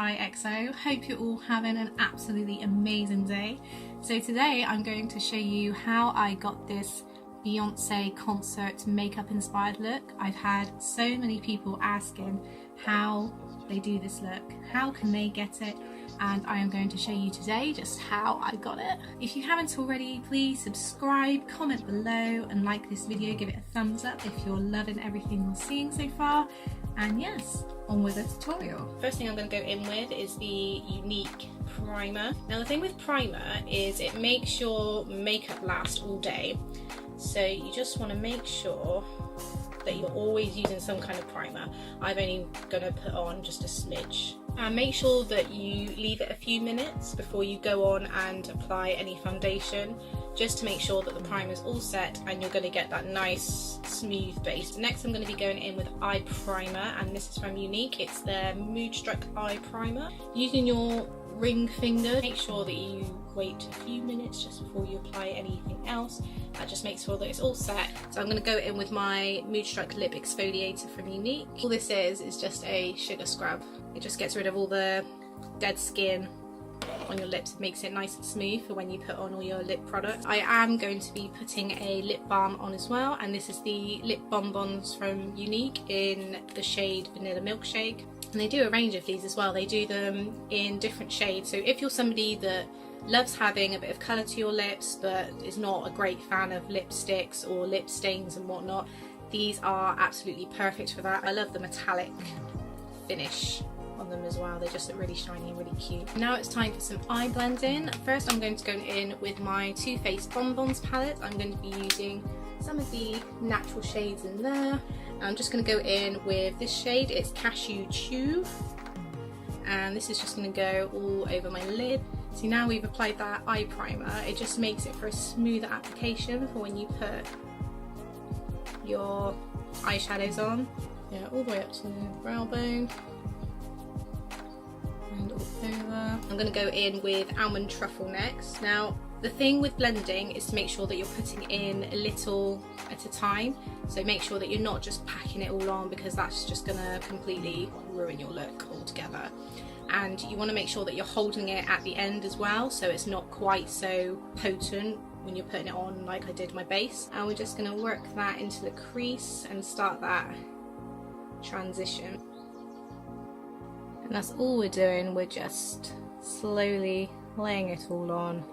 Hi EXO, hope you're all having an absolutely amazing day. So today I'm going to show you how I got this Beyoncé concert makeup inspired look. I've had so many people asking how they do this look, how can they get it, and I am going to show you today just how I got it. If you haven't already, please subscribe, comment below and like this video, give it a thumbs up if you're loving everything you're seeing so far, and yes, on with the tutorial. First thing I'm going to go in with is the Younique primer. Now the thing with primer is it makes your makeup last all day, so you just want to make sure that you're always using some kind of primer. I'm only going to put on just a smidge. And make sure that you leave it a few minutes before you go on and apply any foundation, just to make sure that the primer is all set and you're going to get that nice smooth base. Next I'm going to be going in with eye primer, and this is from Younique. It's their Moodstruck Eye Primer. Using your ring finger, make sure that you wait a few minutes just before you apply anything else. That just makes sure that it's all set. So I'm going to go in with my Moodstruck Lip Exfoliator from Younique. All this is just a sugar scrub. It just gets rid of all the dead skin on your lips. It makes it nice and smooth for when you put on all your lip products. I am going to be putting a lip balm on as well, and this is the lip Bonbons from Younique in the shade Vanilla Milkshake. And they do a range of these as well. They do them in different shades. So if you're somebody that loves having a bit of colour to your lips but is not a great fan of lipsticks or lip stains and whatnot, these are absolutely perfect for that. I love the metallic finish on them as well. They just look really shiny and really cute. Now it's time for some eye blending. First I'm going to go in with my Too Faced Bonbons palette. I'm going to be using some of the natural shades in there. I'm just going to go in with this shade. It's Cashew Chew, and this is just going to go all over my lid. So now we've applied that eye primer, it just makes it for a smoother application for when you put your eyeshadows on. Yeah, all the way up to the brow bone and all over. I'm going to go in with Almond Truffle next. Now the thing with blending is to make sure that you're putting in a little at a time, so make sure that you're not just packing it all on, because that's just going to completely ruin your look altogether. And you want to make sure that you're holding it at the end as well, so it's not quite so potent when you're putting it on like I did my base. And we're just going to work that into the crease and start that transition. And that's all we're doing, we're just slowly laying it all on,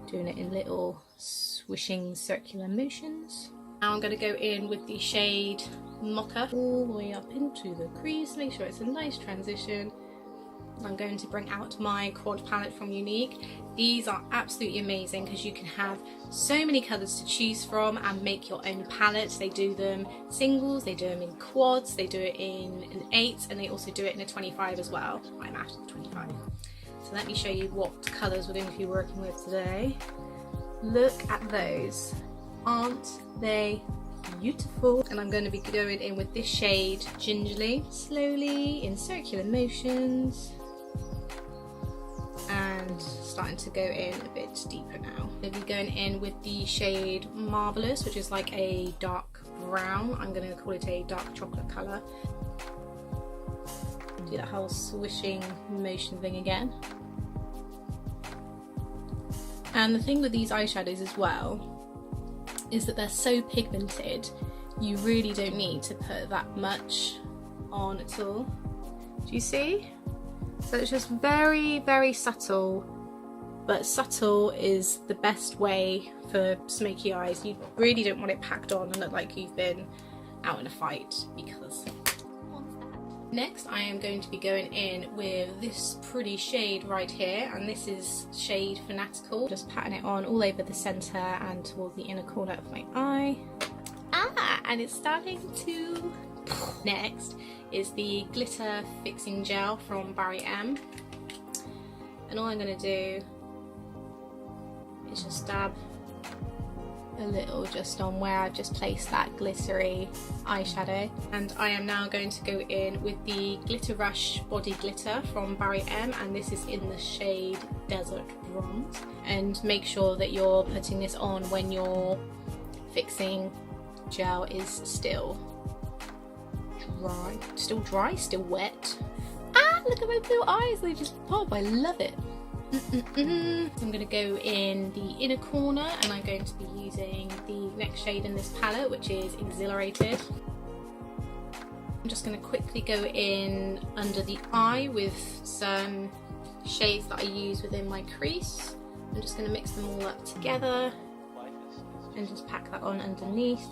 doing it in little swishing circular motions. Now I'm going to go in with the shade Mocha all the way up into the crease, make sure it's a nice transition. I'm going to bring out my quad palette from Younique. These are absolutely amazing because you can have so many colours to choose from and make your own palette. They do them singles, they do them in quads, they do it in an 8, and they also do it in a 25 as well. I'm after the 25. So let me show you what colours we're going to be working with today. Look at those. Aren't they beautiful? And I'm going to be going in with this shade Gingerly, slowly in circular motions, and starting to go in a bit deeper now. I'm going to be going in with the shade Marvellous, which is like a dark brown. I'm going to call it a dark chocolate colour. Do that whole swishing motion thing again. And the thing with these eyeshadows as well is that they're so pigmented, you really don't need to put that much on at all. Do you see? So it's just very, very subtle, but subtle is the best way for smoky eyes. You really don't want it packed on and look like you've been out in a fight, because next I am going to be going in with this pretty shade right here, and this is shade Fanatical. Just patting it on all over the centre and towards the inner corner of my eye. And it's starting to... Next is the Glitter Fixing Gel from Barry M. And all I'm going to do is just dab a little just on where I've just placed that glittery eyeshadow. And I am now going to go in with the Glitter Rush Body Glitter from Barry M, and this is in the shade Desert Bronze. And make sure that you're putting this on when your fixing gel is still dry, still wet. look at my blue eyes, they just pop. I love it. I'm going to go in the inner corner, and I'm going to be using the next shade in this palette, which is Exhilarated. I'm just going to quickly go in under the eye with some shades that I use within my crease. I'm just going to mix them all up together and just pack that on underneath.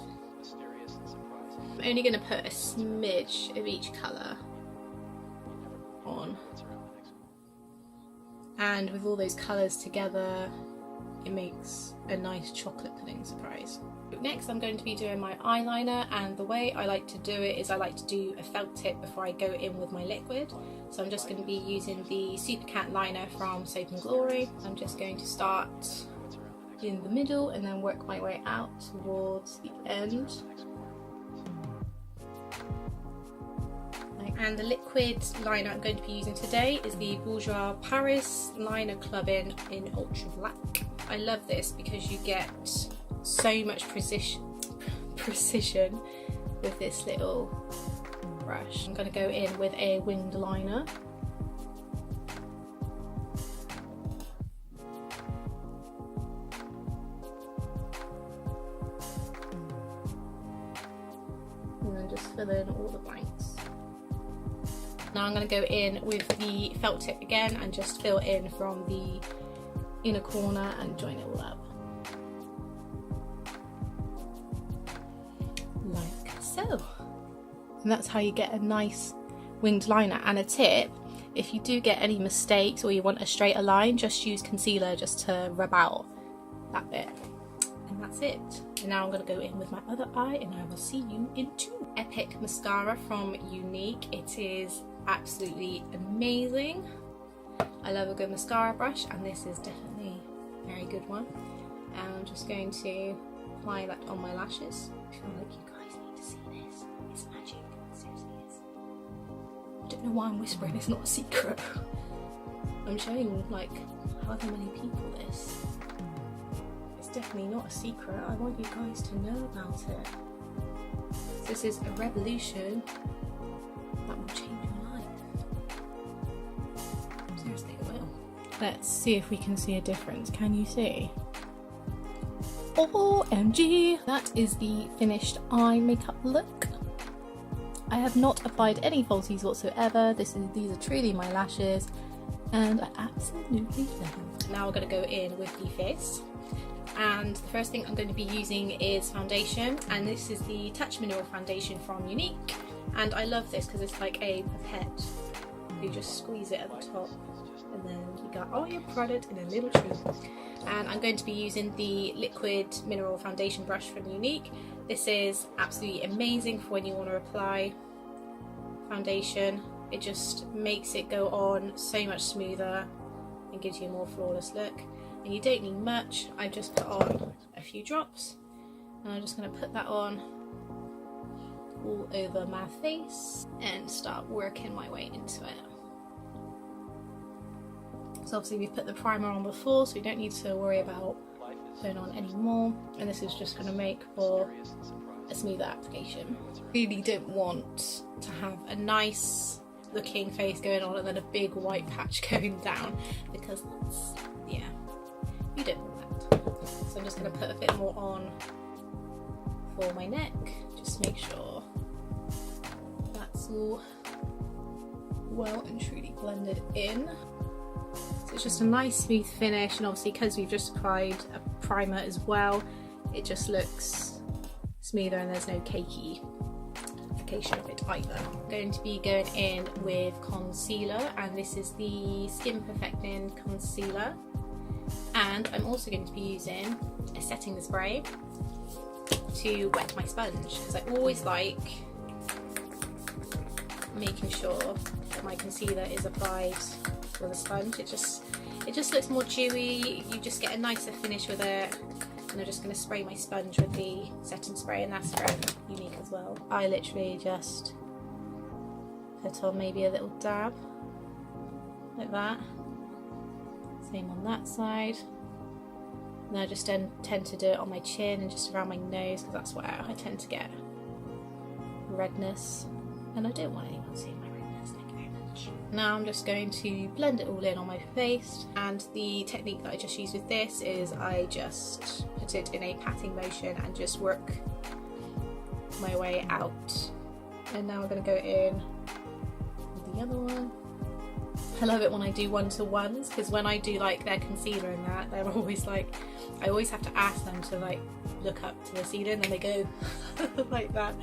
I'm only going to put a smidge of each colour on. And with all those colours together, it makes a nice chocolate pudding surprise. Next, I'm going to be doing my eyeliner, and the way I like to do it is I like to do a felt tip before I go in with my liquid. So I'm just going to be using the Super Cat liner from Soap & Glory. I'm just going to start in the middle and then work my way out towards the end. And the liquid liner I'm going to be using today is the Bourjois Paris Liner Club-In in Ultra Black. I love this because you get so much precision with this little brush. I'm going to go in with a winged liner. And then just fill in all the blanks. Now I'm going to go in with the felt tip again and just fill in from the inner corner and join it all up. Like so. And that's how you get a nice winged liner. And a tip, if you do get any mistakes or you want a straighter line, just use concealer just to rub out that bit. And that's it. And now I'm going to go in with my other eye, and I will see you in 2. Epic Mascara from Younique. It is absolutely amazing. I love a good mascara brush, and this is definitely a very good one. And I'm just going to apply that on my lashes. I feel like you guys need to see this. It's magic. It seriously is. I don't know why I'm whispering, it's not a secret. I'm showing like however many people this. It's definitely not a secret. I want you guys to know about it. This is a revolution that will change your life. Seriously, it will. Let's see if we can see a difference. Can you see? OMG! That is the finished eye makeup look. I have not applied any falsies whatsoever. These are truly my lashes, and I absolutely love them. Now we're going to go in with the face. And the first thing I'm going to be using is foundation, and this is the Touch Mineral foundation from Younique. And I love this because it's like a pipette. You just squeeze it at the top, and then you got all your product in a little tube. And I'm going to be using the liquid mineral foundation brush from Younique. This is absolutely amazing for when you want to apply foundation. It just makes it go on so much smoother and gives you a more flawless look. And you don't need much. I just put on a few drops, and I'm just going to put that on all over my face and start working my way into it. So obviously we've put the primer on before, so we don't need to worry about putting on any more, and this is just going to make for a smoother application. Really don't want to have a nice looking face going on and then a big white patch going down, because that's, yeah, you don't want that. So I'm just going to put a bit more on for my neck, just make sure that's all well and truly blended in. So it's just a nice smooth finish, and obviously because we've just applied a primer as well, it just looks smoother and there's no cakey application of it either. I'm going to be going in with concealer, and this is the Skin Perfecting Concealer. And I'm also going to be using a setting spray to wet my sponge, because I always like making sure that my concealer is applied with a sponge. It just looks more dewy, you just get a nicer finish with it. And I'm just going to spray my sponge with the setting spray, and that's from Younique as well. I literally just put on maybe a little dab like that. Same on that side. And I just tend to do it on my chin and just around my nose, because that's where I tend to get redness, and I don't want anyone seeing my redness. Thank you very much. Now I'm just going to blend it all in on my face, and the technique that I just used with this is I just put it in a patting motion and just work my way out. And now we're going to go in with the other one. I love it when I do one-to-ones, because when I do like their concealer and that, they're always like, I always have to ask them to like look up to the ceiling and they go like that.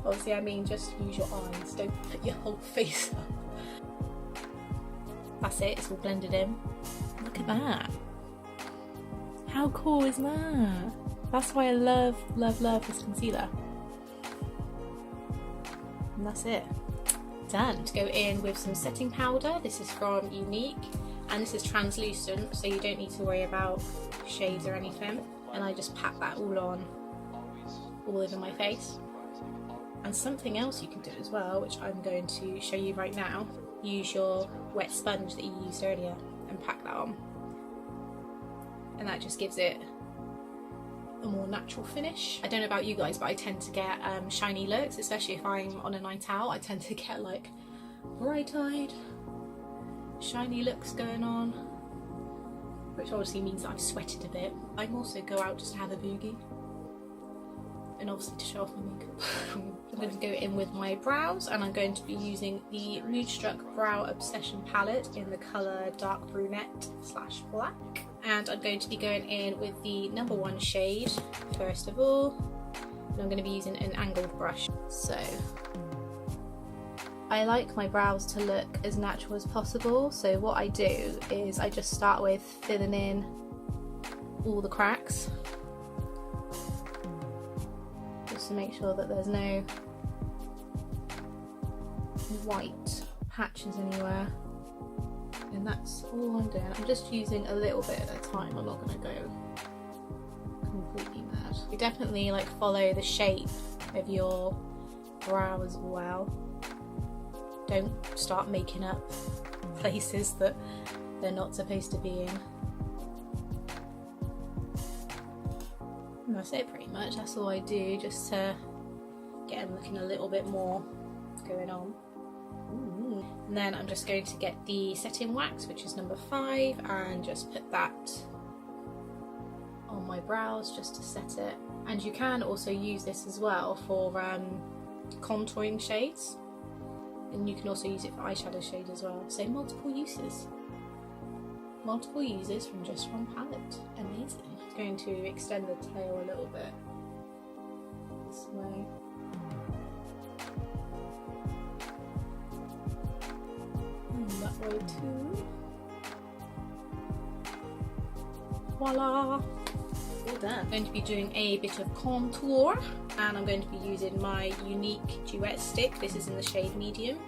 Obviously I mean just use your eyes, don't put your whole face up. That's it, it's all blended in. Look at that. How cool is that? That's why I love this concealer. And that's it. Done. To go in with some setting powder. This is from Younique, and this is translucent, so you don't need to worry about shades or anything. And I just pat that all on, all over my face. And something else you can do as well, which I'm going to show you right now. Use your wet sponge that you used earlier and pack that on. And that just gives it a more natural finish. I don't know about you guys, but I tend to get shiny looks, especially if I'm on a night out. I tend to get like bright-eyed, shiny looks going on, which obviously means that I've sweated a bit. I also go out just to have a boogie, and obviously to show off my makeup. I'm going to go in with my brows, and I'm going to be using the Moodstruck Brow Obsession palette in the colour Dark Brunette / Black. And I'm going to be going in with the number 1 shade first of all, and I'm going to be using an angled brush. So I like my brows to look as natural as possible, so what I do is I just start with filling in all the cracks, just to make sure that there's no white patches anywhere. And that's all I'm doing. I'm just using a little bit at a time. I'm not going to go completely mad. You definitely like follow the shape of your brow as well. Don't start making up places that they're not supposed to be in. And that's it pretty much. That's all I do, just to get them looking a little bit more going on. And then I'm just going to get the setting wax, which is number 5, and just put that on my brows just to set it. And you can also use this as well for contouring shades, and you can also use it for eyeshadow shade as well. So multiple uses from just one palette. Amazing. I'm going to extend the tail a little bit this way. That way too. Voila! All done. I'm going to be doing a bit of contour, and I'm going to be using my Younique Duet stick. This is in the shade medium.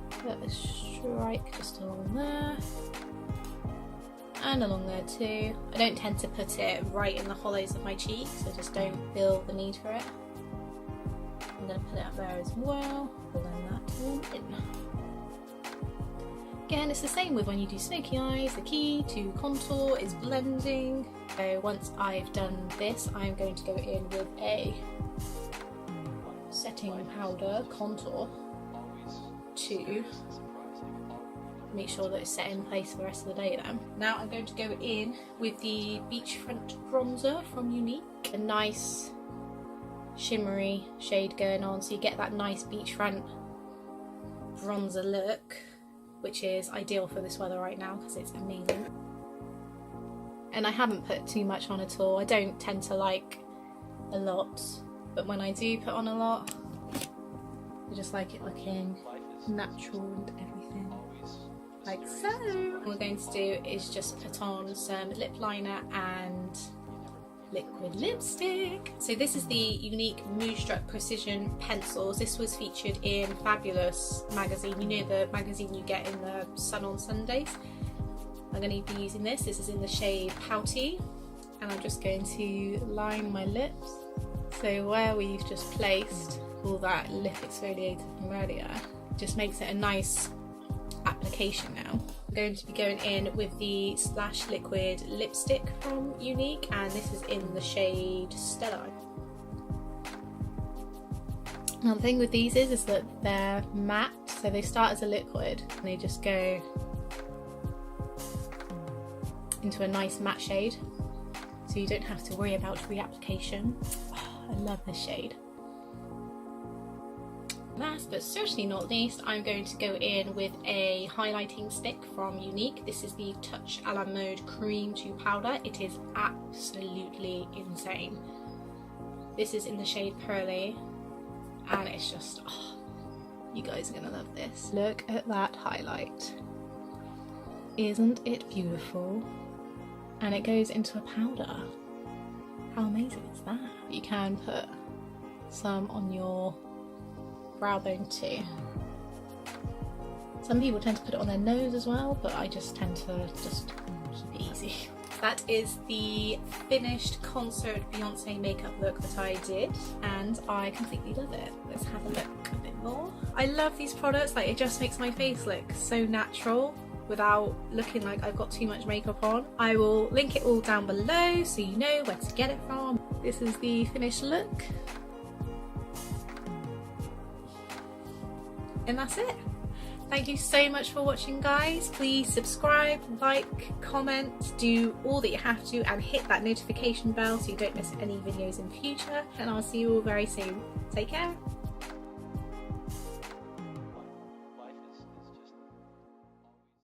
Put a stripe just along there, and along there too. I don't tend to put it right in the hollows of my cheeks, I just don't feel the need for it. I'm going to put it up there as well, blend that all in. Again, it's the same with when you do smoky eyes. The key to contour is blending. So once I've done this, I'm going to go in with a setting powder contour to make sure that it's set in place for the rest of the day then. Now I'm going to go in with the Beachfront bronzer from Younique. A nice shimmery shade going on, so you get that nice beachfront bronzer look, which is ideal for this weather right now because it's amazing. And I haven't put too much on at all. I don't tend to like a lot, but when I do put on a lot, I just like it looking natural and everything, like so. What we're going to do is just put on some lip liner and liquid lipstick. So this is the Younique Moodstruck Precision Pencils. This was featured in Fabulous magazine, you know, the magazine you get in the Sun on Sundays. I'm going to be using this. This is in the shade Pouty, and I'm just going to line my lips. So where we've just placed all that lip exfoliator from earlier, just makes it a nice application now. I'm going to be going in with the Splash Liquid Lipstick from Younique, and this is in the shade Stellar. Now the thing with these is that they're matte, so they start as a liquid and they just go into a nice matte shade, so you don't have to worry about reapplication. Oh, I love this shade. Last but certainly not least, I'm going to go in with a highlighting stick from Younique. This is the Touch a la Mode Cream to Powder. It is absolutely insane. This is in the shade Pearly, and it's just, oh, you guys are gonna love this. Look at that highlight. Isn't it beautiful? And it goes into a powder. How amazing is that? You can put some on your brow bone too. Some people tend to put it on their nose as well, but I just tend to just keep it easy. That is the finished concert Beyonce makeup look that I did, and I completely love it. Let's have a look a bit more. I love these products, like it just makes my face look so natural without looking like I've got too much makeup on. I will link it all down below so you know where to get it from. This is the finished look. And that's it. Thank you so much for watching, guys. Please subscribe, like, comment, do all that you have to, and hit that notification bell so you don't miss any videos in future. And I'll see you all very soon. Take care.